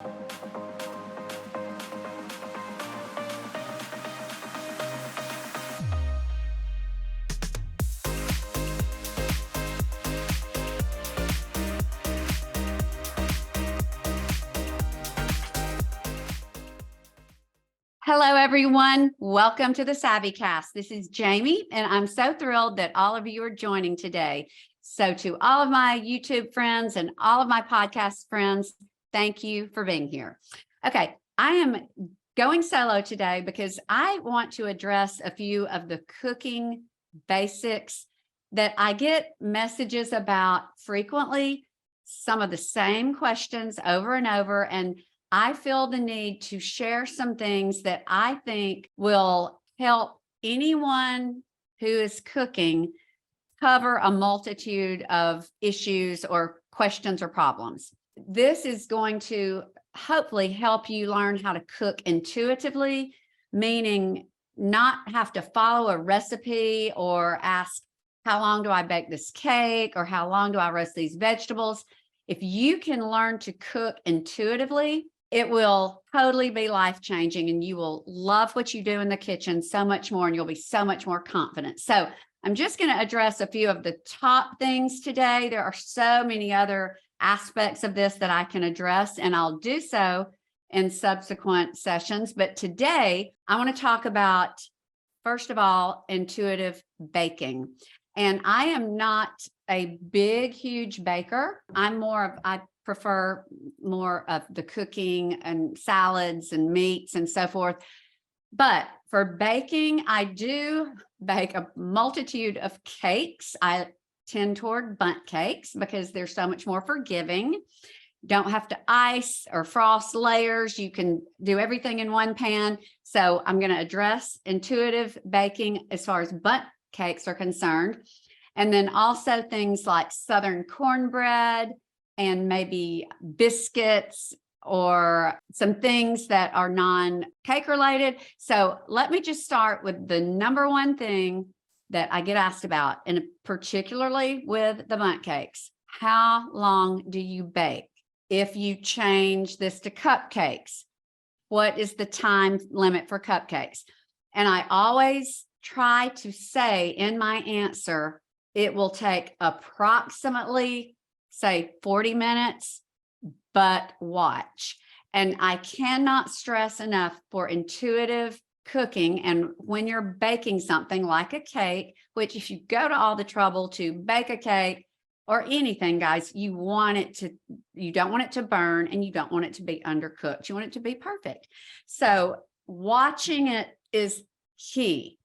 Hello, everyone. Welcome to the Savvy Cast. This is Jamie, and I'm so thrilled that all of you are joining today. So to all of my YouTube friends and all of my podcast friends, thank you for being here. Okay, I am going solo today because I want to address a few of the cooking basics that I get messages about frequently, some of the same questions over and over, and I feel the need to share some things that I think will help anyone who is cooking cover a multitude of issues or questions or problems. This is going to hopefully help you learn how to cook intuitively, meaning not have to follow a recipe or ask, how long do I bake this cake, or how long do I roast these vegetables? If you can learn to cook intuitively, it will totally be life-changing, and you will love what you do in the kitchen so much more, and you'll be so much more confident. So I'm just going to address a few of the top things today. There are so many other aspects of this that I can address, and I'll do so in subsequent sessions. But today I want to talk about, first of all, intuitive baking. And I am not a big, huge baker. I prefer more of the cooking and salads and meats and so forth. But for baking, I do bake a multitude of cakes. I tend toward Bundt cakes because they're so much more forgiving. Don't have to ice or frost layers. You can do everything in one pan. So I'm going to address intuitive baking as far as Bundt cakes are concerned. And then also things like Southern cornbread and maybe biscuits or some things that are non-cake related. So let me just start with the number one thing that I get asked about, and particularly with the Bundt cakes. How long do you bake? If you change this to cupcakes, what is the time limit for cupcakes? And I always try to say in my answer, it will take approximately, say, 40 minutes, but watch. And I cannot stress enough for intuitive cooking. And when you're baking something like a cake, which if you go to all the trouble to bake a cake or anything, guys, you don't want it to burn, and you don't want it to be undercooked. You want it to be perfect. So watching it is key.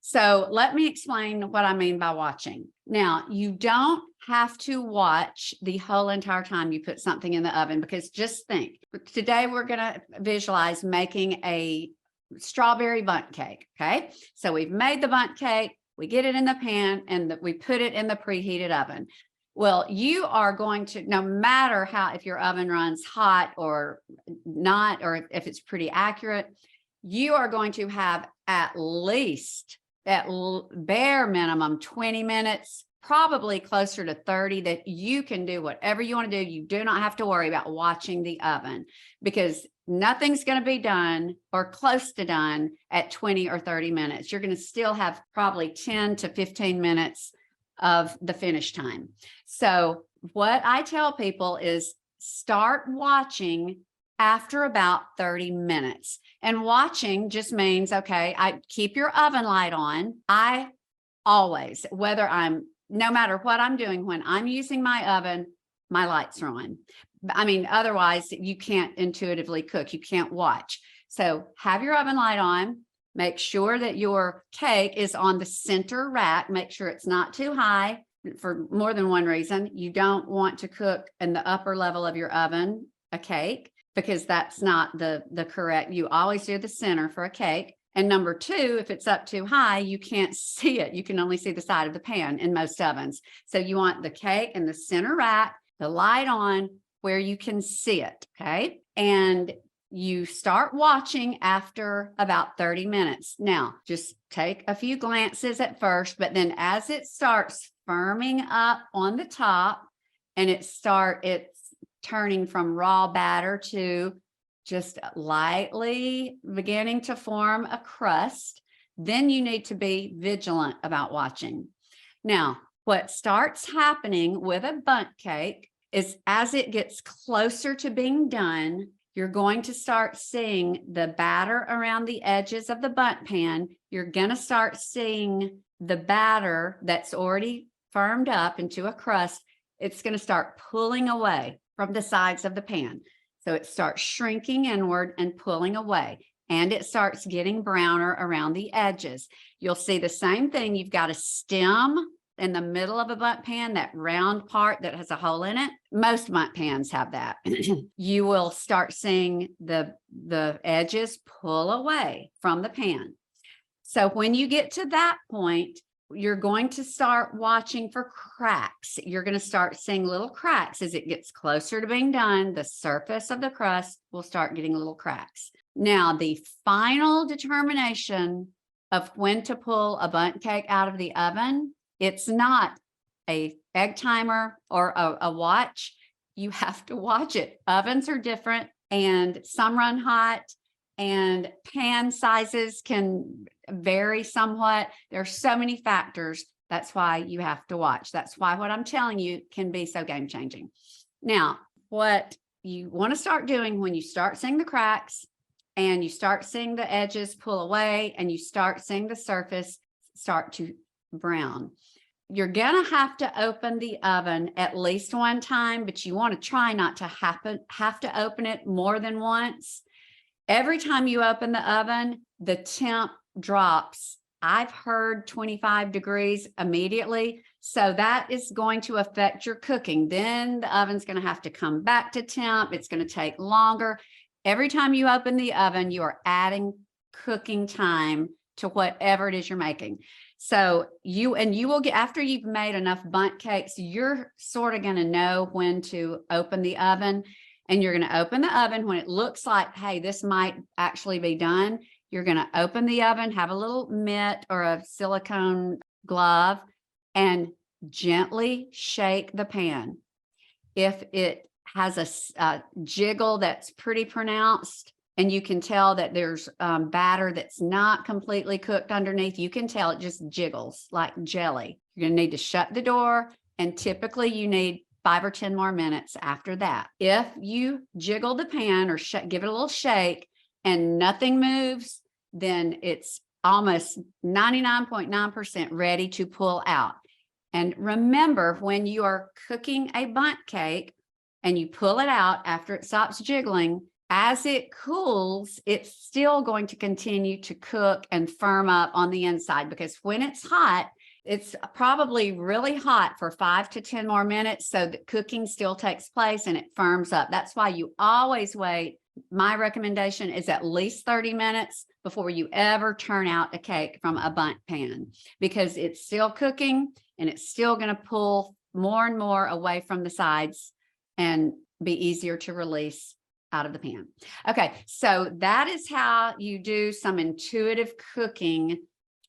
So let me explain what I mean by watching. Now, you don't have to watch the whole entire time you put something in the oven, because just think, today we're going to visualize making a strawberry Bundt cake. Okay. So we've made the Bundt cake, we get it in the pan, and we put it in the preheated oven. Well, you are going to, no matter if your oven runs hot or not, or if it's pretty accurate, you are going to have at least, at bare minimum, 20 minutes, probably closer to 30, that you can do whatever you want to do. You do not have to worry about watching the oven, because nothing's going to be done or close to done at 20 or 30 minutes. You're going to still have probably 10 to 15 minutes of the finish time. So what I tell people is start watching after about 30 minutes. And watching just means, okay, I keep your oven light on. I always, no matter what I'm doing, when I'm using my oven, my lights are on. I mean, otherwise you can't intuitively cook. You can't watch. So have your oven light on. Make sure that your cake is on the center rack. Make sure it's not too high for more than one reason. You don't want to cook in the upper level of your oven a cake, because that's not the correct. You always do the center for a cake. And number two, if it's up too high, you can't see it. You can only see the side of the pan in most ovens. So you want the cake in the center rack, the light on where you can see it. Okay. And you start watching after about 30 minutes. Now, just take a few glances at first, but then as it starts firming up on the top and it's turning from raw batter to just lightly beginning to form a crust, then you need to be vigilant about watching. Now, what starts happening with a bundt cake is as it gets closer to being done, you're going to start seeing the batter around the edges of the bundt pan. You're going to start seeing the batter that's already firmed up into a crust. It's going to start pulling away from the sides of the pan. So it starts shrinking inward and pulling away, and it starts getting browner around the edges. You'll see the same thing. You've got a stem in the middle of a bundt pan, that round part that has a hole in it. Most bundt pans have that. You will start seeing the edges pull away from the pan. So when you get to that point, you're going to start watching for cracks. You're going to start seeing little cracks as it gets closer to being done. The surface of the crust will start getting little cracks. Now, the final determination of when to pull a bundt cake out of the oven, it's not a egg timer or a watch. You have to watch it. Ovens are different, and some run hot, and pan sizes can vary somewhat. There are so many factors. That's why you have to watch. That's why what I'm telling you can be so game changing. Now, what you want to start doing when you start seeing the cracks and you start seeing the edges pull away and you start seeing the surface start to brown, you're going to have to open the oven at least one time, but you want to try not to have to open it more than once. Every time you open the oven, the temp drops. I've heard 25 degrees immediately. So that is going to affect your cooking. Then the oven's going to have to come back to temp. It's going to take longer. Every time you open the oven, you are adding cooking time to whatever it is you're making. So you will get, after you've made enough bundt cakes, you're sort of going to know when to open the oven. And you're going to open the oven when it looks like, hey, this might actually be done. You're going to open the oven, have a little mitt or a silicone glove, and gently shake the pan. If it has a jiggle that's pretty pronounced, and you can tell that there's batter that's not completely cooked underneath, you can tell it just jiggles like jelly. You're going to need to shut the door, and typically you need 5 or 10 more minutes after that. If you jiggle the pan or give it a little shake and nothing moves, then it's almost 99.9% ready to pull out. And remember, when you are cooking a bundt cake and you pull it out after it stops jiggling, as it cools, it's still going to continue to cook and firm up on the inside, because when it's hot, it's probably really hot for 5 to 10 more minutes, so that cooking still takes place and it firms up. That's why you always wait. My recommendation is at least 30 minutes before you ever turn out a cake from a bundt pan, because it's still cooking and it's still going to pull more and more away from the sides and be easier to release out of the pan. Okay, so that is how you do some intuitive cooking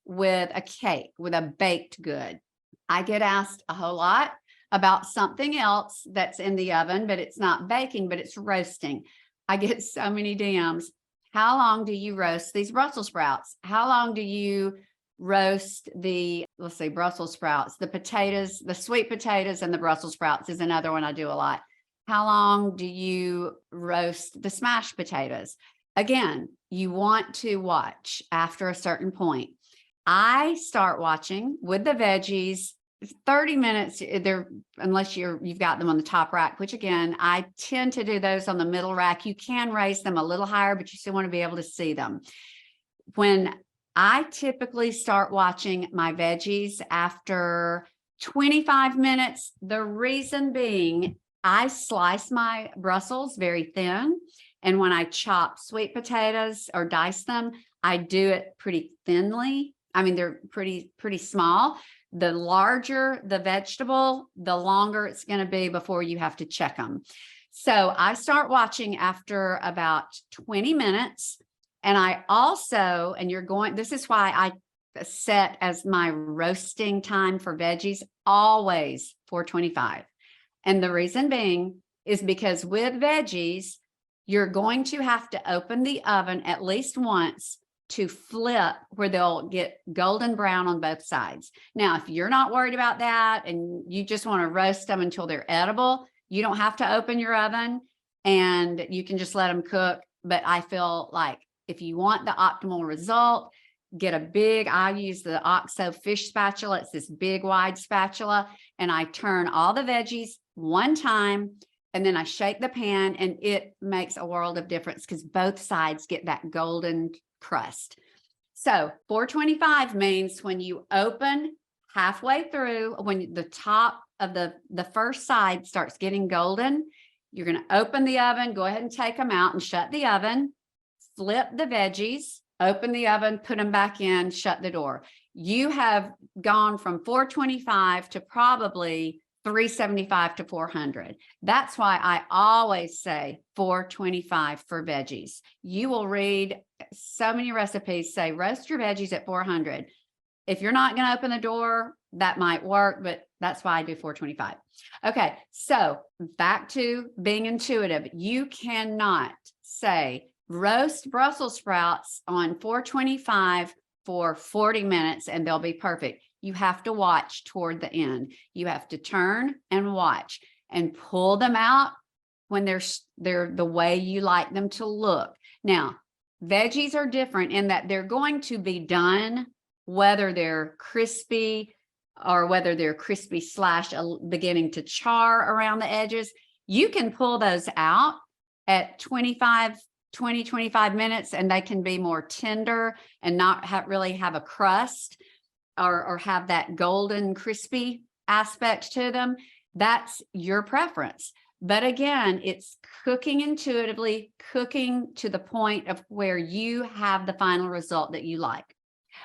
with a cake, with a baked good. I get asked a whole lot about something else that's in the oven, but it's not baking, but it's roasting. I get so many DMs. How long do you roast these Brussels sprouts? How long do you roast the, let's say, Brussels sprouts, the potatoes, the sweet potatoes, and the Brussels sprouts is another one I do a lot. How long do you roast the smashed potatoes? Again, you want to watch after a certain point. I start watching with the veggies 30 minutes there, unless you've got them on the top rack, which again, I tend to do those on the middle rack. You can raise them a little higher, but you still want to be able to see them. When I typically start watching my veggies after 25 minutes, the reason being I slice my Brussels very thin. And when I chop sweet potatoes or dice them, I do it pretty thinly. I mean, they're pretty small. The larger the vegetable, the longer it's going to be before you have to check them. So I start watching after about 20 minutes. And I also, this is why I set as my roasting time for veggies always 425. And the reason being, is because with veggies, you're going to have to open the oven at least once to flip where they'll get golden brown on both sides. Now, if you're not worried about that and you just want to roast them until they're edible, you don't have to open your oven and you can just let them cook. But I feel like if you want the optimal result, get a big, I use the OXO fish spatula. It's this big wide spatula, and I turn all the veggies one time, and then I shake the pan, and it makes a world of difference because both sides get that golden crust. So 425 means when you open halfway through, when the top of the first side starts getting golden, you're going to open the oven, go ahead and take them out and shut the oven, flip the veggies, open the oven, put them back in, shut the door. You have gone from 425 to probably 375 to 400. That's why I always say 425 for veggies. You will read so many recipes say roast your veggies at 400. If you're not going to open the door, that might work, but that's why I do 425. Okay, so back to being intuitive. You cannot say roast Brussels sprouts on 425 for 40 minutes and they'll be perfect. You have to watch toward the end. You have to turn and watch and pull them out when they're the way you like them to look. Now, veggies are different in that they're going to be done, whether they're crispy or whether they're crispy slash beginning to char around the edges. You can pull those out at 25 minutes and they can be more tender and not really have a crust or have that golden crispy aspect to them. That's your preference. But again, it's cooking intuitively, cooking to the point of where you have the final result that you like.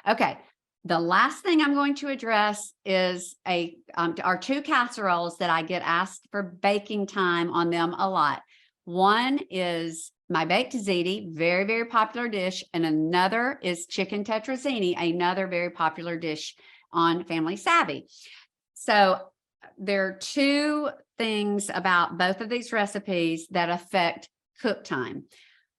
Okay, the last thing I'm going to address is our two casseroles that I get asked for baking time on them a lot. One is my baked ziti, very, very popular dish, and another is chicken tetrazzini, another very popular dish on Family Savvy. So there are two things about both of these recipes that affect cook time.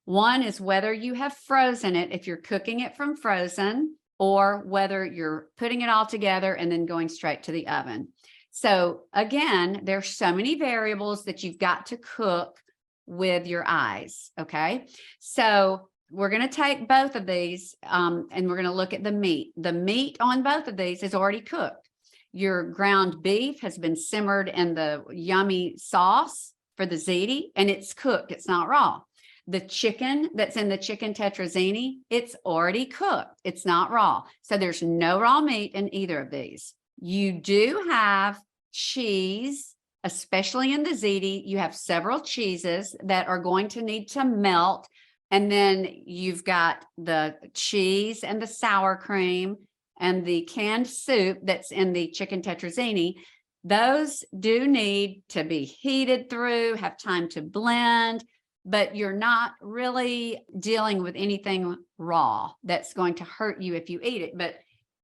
One is whether you have frozen it, if you're cooking it from frozen, or whether you're putting it all together and then going straight to the oven. So again, there's so many variables that you've got to cook with your eyes. Okay. So we're going to take both of these and we're going to look at the meat. The meat on both of these is already cooked. Your ground beef has been simmered in the yummy sauce for the ziti and it's cooked. It's not raw. The chicken that's in the chicken tetrazzini, it's already cooked. It's not raw. So there's no raw meat in either of these. You do have cheese, especially in the ziti. You have several cheeses that are going to need to melt. And then you've got the cheese and the sour cream and the canned soup that's in the chicken tetrazzini. Those do need to be heated through, have time to blend, but you're not really dealing with anything raw that's going to hurt you if you eat it. But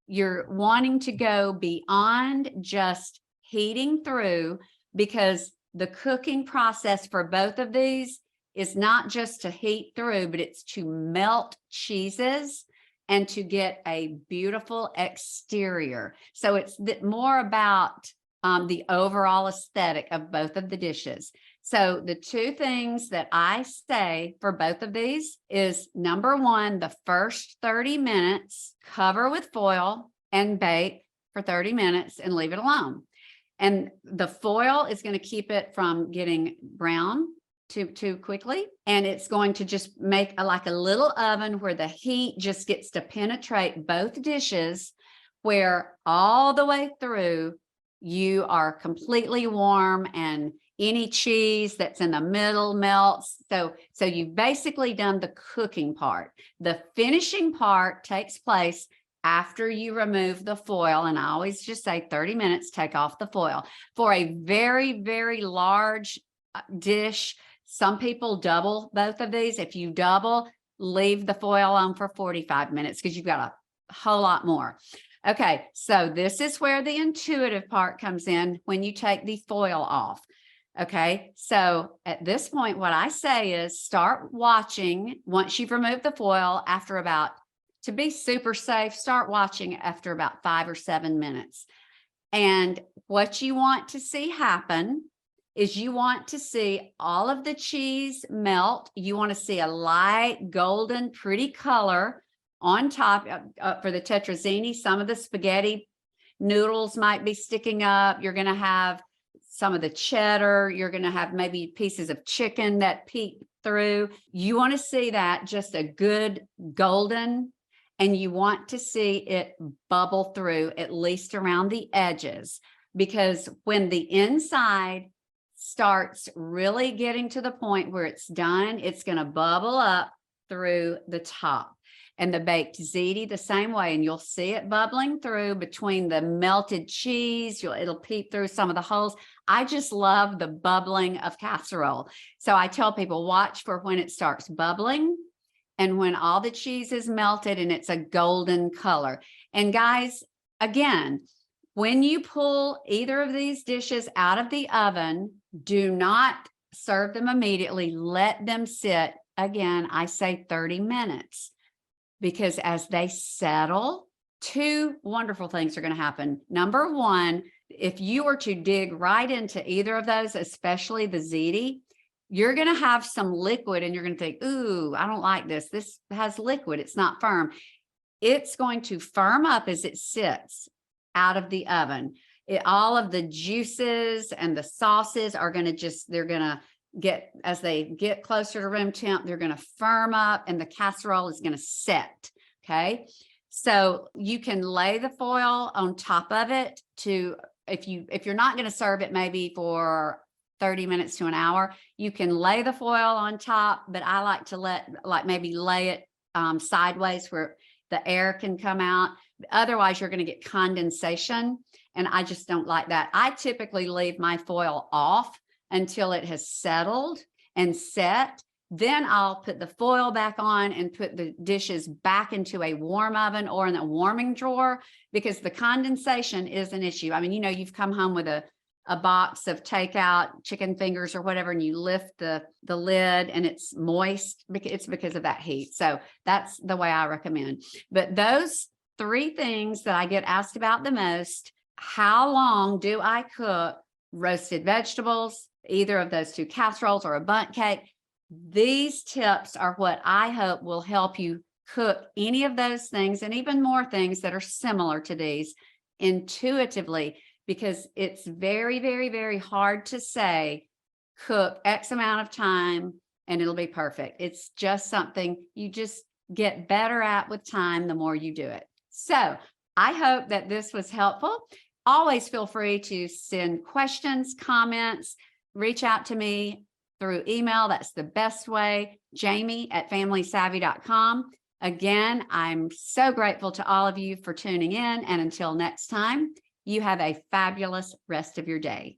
you're wanting to go beyond just heating through, because the cooking process for both of these is not just to heat through, but it's to melt cheeses and to get a beautiful exterior. So it's more about the overall aesthetic of both of the dishes. So the two things that I say for both of these is, number one, the first 30 minutes, cover with foil and bake for 30 minutes and leave it alone. And the foil is going to keep it from getting brown too quickly. And it's going to just make like a little oven where the heat just gets to penetrate both dishes, where all the way through you are completely warm and any cheese that's in the middle melts. So you've basically done the cooking part. The finishing part takes place after you remove the foil. And I always just say 30 minutes, take off the foil. For a very, very large dish, some people double both of these. If you double, leave the foil on for 45 minutes because you've got a whole lot more. Okay, so this is where the intuitive part comes in when you take the foil off. Okay, so at this point, what I say is start watching once you've removed the foil after about, to be super safe, start watching after about 5 or 7 minutes. And what you want to see happen is you want to see all of the cheese melt. You want to see a light golden, pretty color on top. For the tetrazzini, some of the spaghetti noodles might be sticking up. You're going to have some of the cheddar. You're going to have maybe pieces of chicken that peek through. You want to see that just a good golden, and you want to see it bubble through at least around the edges, because when the inside starts really getting to the point where it's done, it's going to bubble up through the top. And the baked ziti the same way, and you'll see it bubbling through between the melted cheese. It'll peep through some of the holes. I just love the bubbling of casserole. So I tell people, watch for when it starts bubbling and when all the cheese is melted and it's a golden color. And guys, again, when you pull either of these dishes out of the oven, do not serve them immediately. Let them sit, again, I say 30 minutes. Because as they settle, two wonderful things are going to happen. Number one, if you were to dig right into either of those, especially the ziti, you're going to have some liquid and you're going to think, ooh, I don't like this. This has liquid. It's not firm. It's going to firm up as it sits out of the oven. All of the juices and the sauces are going to they're going to get, as they get closer to room temp, they're going to firm up and the casserole is going to set. Okay. So you can lay the foil on top of it if you're not going to serve it maybe for 30 minutes to an hour, you can lay the foil on top, but I like to maybe lay it sideways where the air can come out. Otherwise you're going to get condensation. And I just don't like that. I typically leave my foil off until it has settled and set. Then I'll put the foil back on and put the dishes back into a warm oven or in a warming drawer, because the condensation is an issue. I mean, you've come home with a box of takeout chicken fingers or whatever, and you lift the lid and it's moist. It's because of that heat. So that's the way I recommend. But those three things that I get asked about the most: how long do I cook roasted vegetables, either of those two casseroles or a bundt cake? These tips are what I hope will help you cook any of those things and even more things that are similar to these intuitively, because it's very, very, very hard to say, cook X amount of time and it'll be perfect. It's just something you just get better at with time the more you do it. So I hope that this was helpful. Always feel free to send questions, comments, reach out to me through email. That's the best way, jamie@familysavvy.com. Again, I'm so grateful to all of you for tuning in. And until next time, you have a fabulous rest of your day.